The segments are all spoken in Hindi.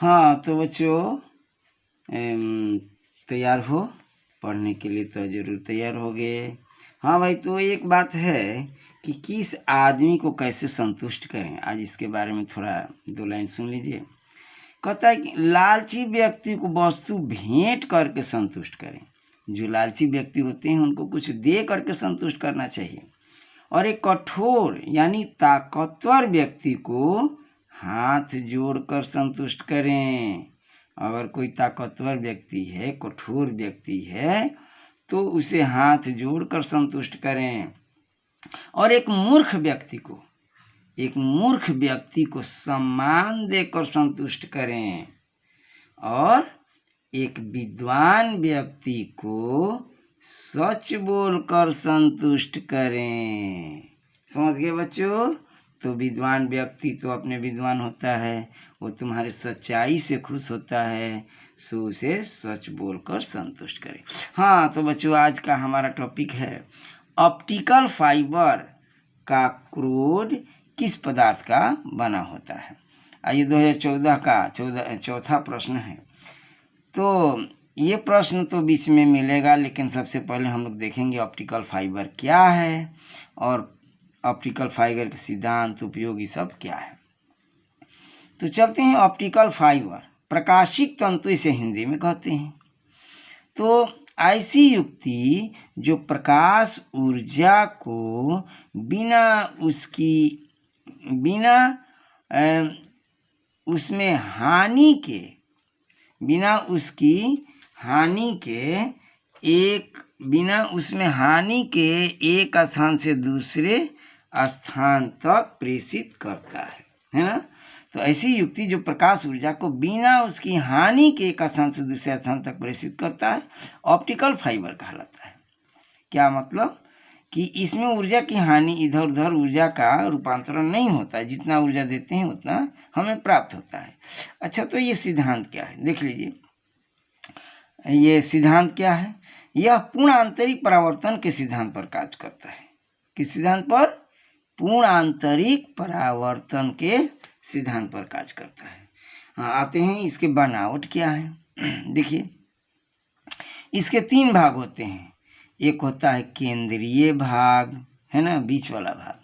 हाँ तो बच्चों तैयार हो पढ़ने के लिए? तो ज़रूर तैयार हो गए। हाँ भाई, तो एक बात है कि किस आदमी को कैसे संतुष्ट करें, आज इसके बारे में थोड़ा 2 लाइन सुन लीजिए। कहता है कि लालची व्यक्ति को वस्तु भेंट करके संतुष्ट करें। जो लालची व्यक्ति होते हैं उनको कुछ दे करके संतुष्ट करना चाहिए। और एक कठोर यानी ताकतवर व्यक्ति को हाथ जोड़कर संतुष्ट करें। अगर कोई ताकतवर व्यक्ति है, कठोर व्यक्ति है, तो उसे हाथ जोड़कर संतुष्ट करें। और एक मूर्ख व्यक्ति को सम्मान देकर संतुष्ट करें। और एक विद्वान व्यक्ति को सच बोलकर संतुष्ट करें। समझ गए बच्चों? तो विद्वान व्यक्ति तो अपने विद्वान होता है, वो तुम्हारे सच्चाई से खुश होता है, सो उसे सच बोलकर संतुष्ट करें। हाँ तो बच्चों, आज का हमारा टॉपिक है ऑप्टिकल फाइबर का क्रोड किस पदार्थ का बना होता है। आइए 2014 का चौथा प्रश्न है। तो ये प्रश्न तो बीच में मिलेगा, लेकिन सबसे पहले हम लोग देखेंगे ऑप्टिकल फाइबर क्या है और ऑप्टिकल फाइबर के सिद्धांत, उपयोग, ये सब क्या है। तो चलते हैं। ऑप्टिकल फाइबर प्रकाशिक तंतु इसे हिंदी में कहते हैं। तो ऐसी युक्ति जो प्रकाश ऊर्जा को बिना उसमें हानि के एक स्थान से दूसरे स्थान तक प्रेषित करता है ना। तो ऐसी युक्ति जो प्रकाश ऊर्जा को बिना उसकी हानि के एक स्थान से दूसरे स्थान तक प्रेषित करता है, ऑप्टिकल फाइबर कहलाता है। क्या मतलब कि इसमें ऊर्जा की हानि, इधर उधर ऊर्जा का रूपांतरण नहीं होता है, जितना ऊर्जा देते हैं उतना हमें प्राप्त होता है। अच्छा, तो ये सिद्धांत क्या है, देख लीजिए। ये सिद्धांत क्या है? यह पूर्ण आंतरिक परावर्तन के सिद्धांत पर कार्य करता है। किस सिद्धांत पर? पूर्ण आंतरिक परावर्तन के सिद्धांत पर कार्य करता है। हाँ, आते हैं इसके बनावट क्या है। देखिए, इसके 3 भाग होते हैं। एक होता है केंद्रीय भाग, है ना, बीच वाला भाग।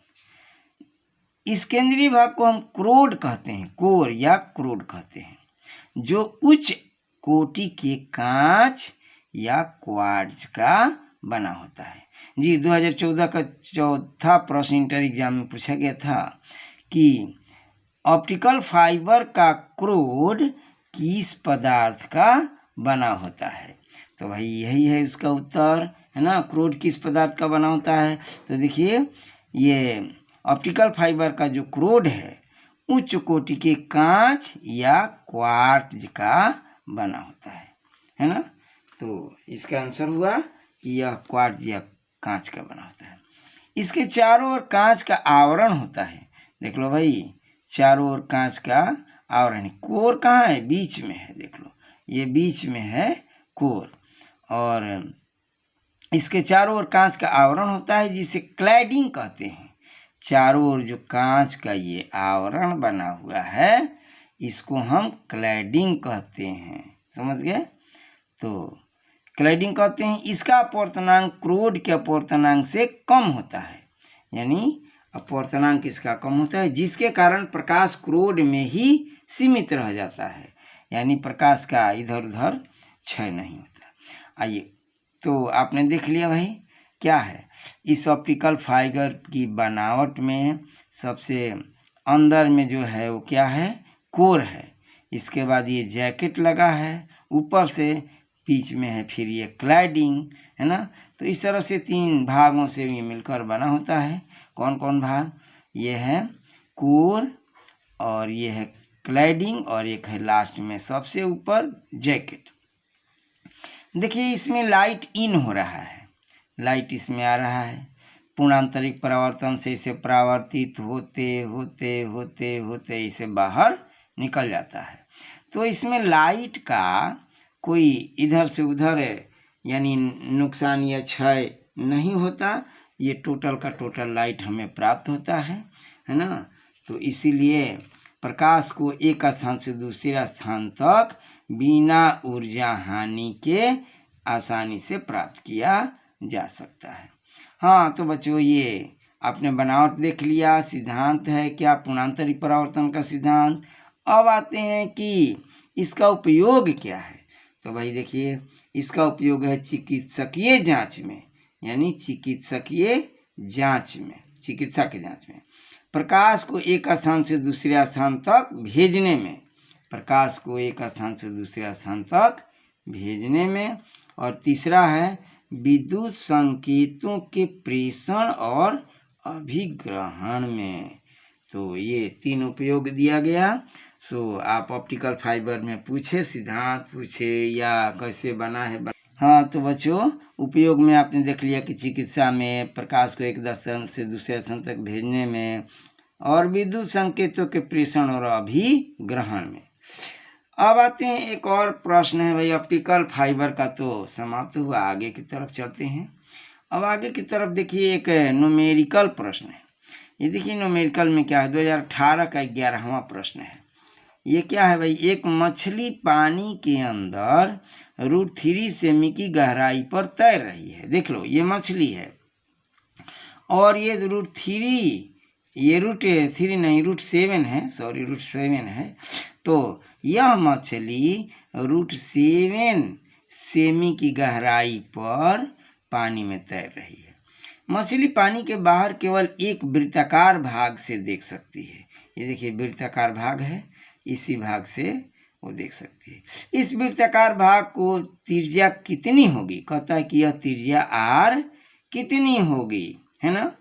इस केंद्रीय भाग को हम क्रोड कहते हैं, कोर या क्रोड कहते हैं, जो उच्च कोटि के कांच या क्वार्ट्ज का बना होता है। जी, 2014 का चौथा प्रश्न इंटर एग्जाम में पूछा गया था कि ऑप्टिकल फाइबर का क्रोड किस पदार्थ का बना होता है। तो भाई यही है उसका उत्तर, है ना। क्रोड किस पदार्थ का बना होता है? तो देखिए, ये ऑप्टिकल फाइबर का जो क्रोड है उच्च कोटि के कांच या क्वार्ट्ज का बना होता है ना। तो इसका आंसर हुआ कि यह क्वार्ट्ज या कांच का बना होता है। इसके चारों ओर कांच का आवरण होता है। देख लो भाई, चारों ओर कांच का आवरण है। कोर कहाँ है? बीच में है। देख लो, ये बीच में है कोर। और इसके चारों ओर कांच का आवरण होता है, जिसे क्लैडिंग कहते हैं। चारों ओर जो कांच का ये आवरण बना हुआ है, इसको हम क्लैडिंग कहते हैं। समझ गए? तो क्लैडिंग कहते हैं। इसका अपवर्तनांक क्रोड के अपवर्तनांक से कम होता है, यानी अपवर्तनांक इसका कम होता है, जिसके कारण प्रकाश क्रोड में ही सीमित रह जाता है, यानी प्रकाश का इधर उधर क्षय नहीं होता। आइए, तो आपने देख लिया भाई क्या है। इस ऑप्टिकल फाइबर की बनावट में सबसे अंदर में जो है वो क्या है? कोर है। इसके बाद ये जैकेट लगा है, ऊपर से बीच में है फिर ये क्लैडिंग, है ना। तो इस तरह से 3 भागों से ये मिलकर बना होता है। कौन कौन भाग? ये है कोर, और ये है क्लैडिंग, और एक है लास्ट में सबसे ऊपर जैकेट। देखिए, इसमें लाइट इन हो रहा है, लाइट इसमें आ रहा है। पूर्ण आंतरिक परावर्तन से इसे परावर्तित होते होते होते होते इसे बाहर निकल जाता है। तो इसमें लाइट का कोई इधर से उधर यानी नुकसान या क्षय नहीं होता। ये टोटल का टोटल लाइट हमें प्राप्त होता है ना। तो इसीलिए प्रकाश को एक स्थान से दूसरे स्थान तक बिना ऊर्जा हानि के आसानी से प्राप्त किया जा सकता है। हाँ, तो बच्चों ये आपने बनावट देख लिया, सिद्धांत है क्या, पूर्णांतरी परावर्तन का सिद्धांत। अब आते हैं कि इसका उपयोग क्या है। तो भाई देखिए, इसका उपयोग है चिकित्सकीय जांच में, यानी चिकित्सकीय जांच में, चिकित्सा की जांच में, प्रकाश को एक स्थान से दूसरे स्थान तक भेजने में, प्रकाश को एक स्थान से दूसरे स्थान तक भेजने में। और तीसरा है विद्युत संकेतों के प्रेषण और अभिग्रहण में। तो ये 3 उपयोग दिया गया। आप ऑप्टिकल फाइबर में पूछे, सिद्धांत पूछे या कैसे बना है। हाँ, तो बच्चों उपयोग में आपने देख लिया कि चिकित्सा में, प्रकाश को एक स्थान से दूसरे स्थान तक भेजने में, और विद्युत संकेतों के प्रेषण और अभिग्रहण में। अब आते हैं एक और प्रश्न है भाई, ऑप्टिकल फाइबर का तो समाप्त हुआ, आगे की तरफ चलते हैं। अब आगे की तरफ देखिए एक न्यूमेरिकल प्रश्न है। ये देखिए न्यूमेरिकल में क्या है, 2018 का 11वां प्रश्न है। ये क्या है भाई, एक मछली पानी के अंदर √3 सेमी की गहराई पर तैर रही है। देख लो, ये मछली है और ये √3, ये √3 नहीं, √7 है, सॉरी √7 है। तो यह मछली √7 सेमी की गहराई पर पानी में तैर रही है। मछली पानी के बाहर केवल एक वृत्ताकार भाग से देख सकती है। ये देखिए वृत्ताकार भाग है, इसी भाग से वो देख सकती है। इस वृत्ताकार भाग को त्रिज्या कितनी होगी, कहता है कि यह त्रिज्या r कितनी होगी, है ना,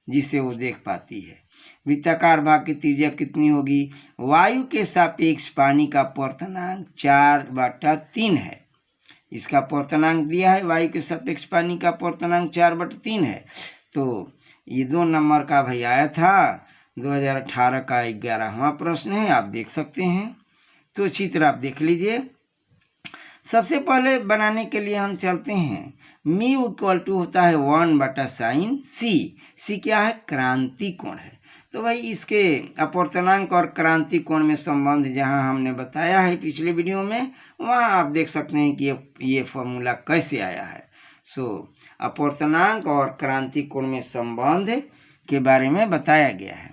जिससे वो देख पाती है। वृत्ताकार भाग की त्रिज्या कितनी होगी, वायु के सापेक्ष पानी का अपवर्तनांक 4/3 है। इसका अपवर्तनांक दिया है, वायु के सापेक्ष पानी का अपवर्तनांक 4/3 है। तो ये 2 नंबर का भाई आया था, 2018 का 11वां प्रश्न है, आप देख सकते हैं। तो अच्छी तरह आप देख लीजिए। सबसे पहले बनाने के लिए हम चलते हैं, म्यू इक्वल टू होता है 1/sin c। c क्या है, क्रांति कोण है। तो भाई इसके अपवर्तनांक और क्रांति कोण में संबंध जहां हमने बताया है पिछले वीडियो में, वहां आप देख सकते हैं कि ये फॉर्मूला कैसे आया है। अपवर्तनांक और क्रांति कोण में संबंध के बारे में बताया गया है।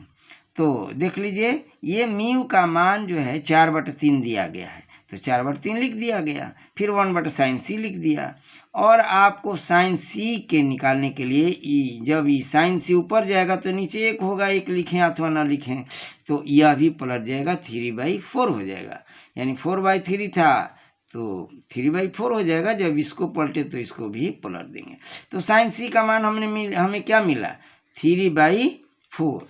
तो देख लीजिए, ये म्यू का मान जो है 4/3 दिया गया है, तो 4/3 लिख दिया गया, फिर 1/sin c लिख दिया। और आपको sin c के निकालने के लिए जब ये sin c ऊपर जाएगा तो नीचे 1 होगा, 1 लिखें अथवा ना लिखें, तो यह भी पलट जाएगा, 3/4 हो जाएगा। यानी 4/3 था तो 3/4 हो जाएगा। जब इसको पलटे तो इसको भी पलट देंगे। तो sin c का मान हमें क्या मिला, 3/4।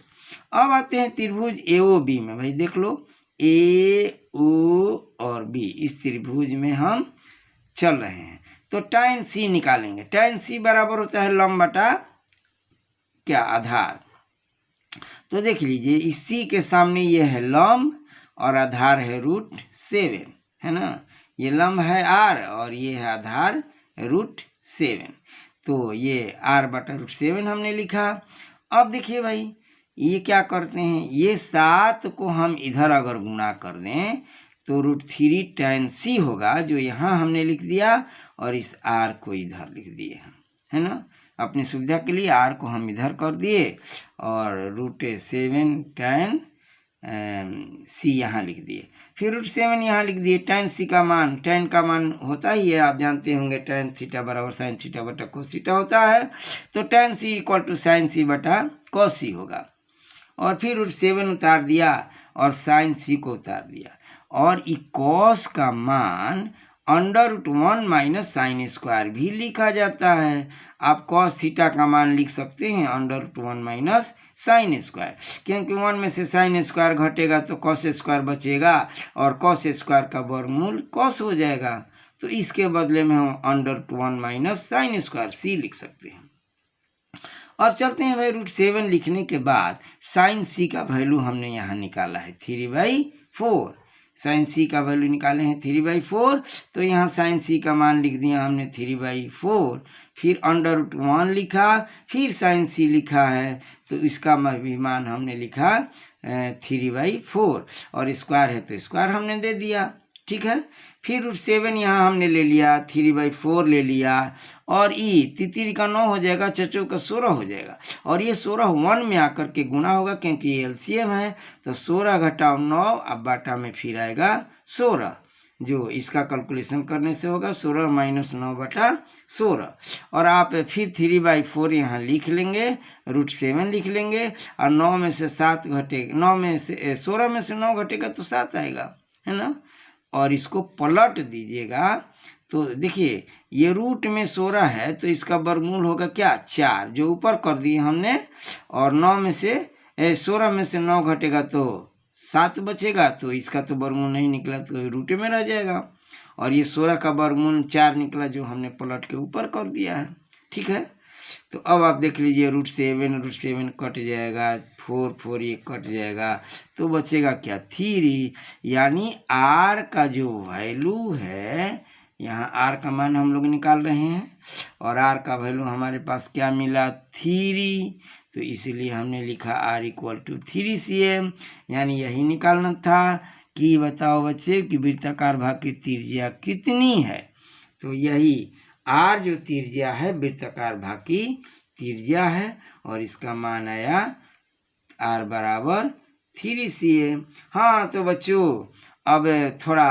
अब आते हैं त्रिभुज AOB में। भाई देख लो, AO और B, इस त्रिभुज में हम चल रहे हैं। तो tan c निकालेंगे। tan c बराबर होता है लंब बटा क्या, आधार। तो देख लीजिए, इस c के सामने ये है लंब और आधार है √7, है ना। ये लंब है r और ये है आधार √7। तो ये r/√7 हमने लिखा। अब देखिए भाई, ये क्या करते हैं, ये 7 को हम इधर अगर गुणा कर दें तो √3 tan c होगा, जो यहाँ हमने लिख दिया, और इस r को इधर लिख दिए हम, है ना। अपनी सुविधा के लिए r को हम इधर कर दिए और √7 tan c यहाँ लिख दिए, फिर √7 यहाँ लिख दिए। tan c का मान, tan का मान होता ही है, आप जानते होंगे, tan थीटा बराबर sin थीटा बटा cos थीटा होता है। तो tan c equal to sin c बटा cos c होगा। और फिर √7 उतार दिया और sin c को उतार दिया, और cos का मान √1 - sin² भी लिखा जाता है। आप cos थीटा का मान लिख सकते हैं √1 - sin², क्योंकि 1 में से sin² घटेगा तो cos² बचेगा, और cos² का वर्गमूल cos हो जाएगा। तो इसके बदले में हम √1 - sin² c लिख सकते हैं। अब चलते हैं भाई, √7 लिखने के बाद sin c का वैल्यू हमने यहाँ निकाला है 3/4। sin c का वैल्यू निकाले हैं 3/4, तो यहाँ sin c का मान लिख दिया हमने 3/4, फिर √1 लिखा, फिर sin c लिखा है, तो इसका भी मान हमने लिखा 3/4 और स्क्वायर है तो स्क्वायर हमने दे दिया। ठीक है, फिर रूट 7 यहाँ हमने ले लिया, 3/4 ले लिया और तितरी का 9 हो जाएगा, चचो का 16 हो जाएगा और ये 16 1 में आकर के गुना होगा क्योंकि ये एलसीएम है। तो 16 घटाओ 9 अब बाटा में फिर आएगा 16, जो इसका कैलकुलेशन करने से होगा 16 - 9/16 और आप फिर 3/4 यहाँ लिख लेंगे, रूट 7 लिख लेंगे और 9 में से 7 घटेगा, 9 में से 16 में से 9 घटेगा तो 7 आएगा, है ना। और इसको पलट दीजिएगा तो देखिए ये रूट में 16 है तो इसका वर्गमूल होगा क्या 4, जो ऊपर कर दिए हमने, और 9 में से 16 में से 9 घटेगा तो 7 बचेगा, तो इसका तो वर्गमूल नहीं निकला तो रूट में रह जाएगा और ये 16 का वर्गमूल 4 निकला जो हमने पलट के ऊपर कर दिया है। ठीक है, तो अब आप देख लीजिए रूट 7 कट जाएगा, 4 ये कट जाएगा तो बचेगा क्या 3, यानी आर का जो वैल्यू है, यहाँ आर का मान हम लोग निकाल रहे हैं और आर का वैल्यू हमारे पास क्या मिला 3, तो इसीलिए हमने लिखा R = 3 cm, यानी यही निकालना था कि बताओ बच्चे कि वृत्ताकार भाग की त्रिज्या कितनी है। तो यही R जो त्रिज्या है वृत्ताकार भाग की त्रिज्या है और इसका मान आया R = 3 cm। हाँ तो बच्चों अब थोड़ा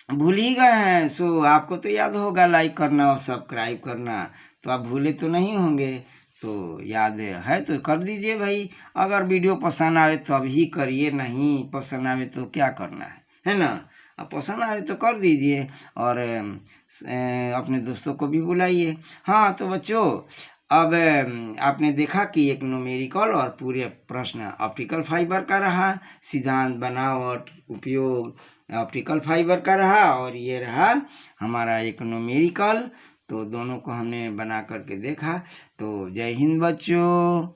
भूल ही गए हैं, सो आपको तो याद होगा लाइक करना और सब्सक्राइब करना, तो आप भूले तो नहीं होंगे, तो याद है तो कर दीजिए भाई। अगर वीडियो पसंद आए तो अभी करिए, नहीं पसंद आए तो क्या करना है ना। अब पसंद आए तो कर दीजिए और अपने दोस्तों को भी बुलाइए। हाँ तो बच्चों अब आपने देखा कि एक न्यूमेरिकल और पूरे प्रश्न ऑप्टिकल फाइबर का रहा, सिद्धांत बनावट उपयोग ऑप्टिकल फाइबर का रहा और ये रहा हमारा एक न्यूमेरिकल, तो दोनों को हमने बना करके देखा। तो जय हिंद बच्चों।